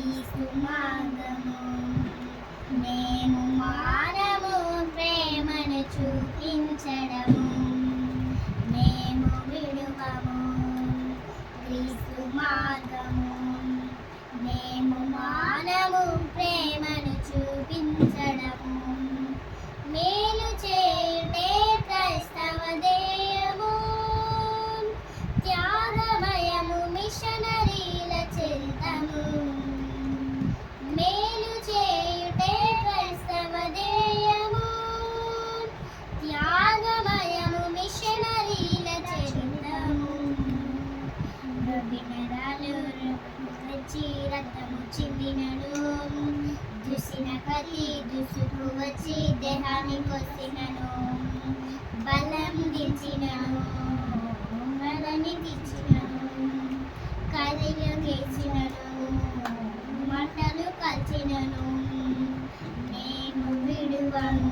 క్రీస్తు మార్గము మేము మానము ప్రేమను చూపించడము మేము విడువము క్రీస్తు మార్గము మేము మానము ప్రేమను చూపించడము మేలు చేయుటే క్రైస్తవ దేయము త్యాగమయము మిషనరీల చరితము మేలు చేయుటే క్రైస్తవ దేయము త్యాగమయము మిషనరీల చరితము రవినరాలు వచ్చి రక్తము చిందినను దుసిన కలి దుసుకు వచ్చి దేహాన్ని కొసినను బలం దించినను మరణి తెచ్చినను కదిలో కేసినను మంటలు కల్చినను మేము విడువము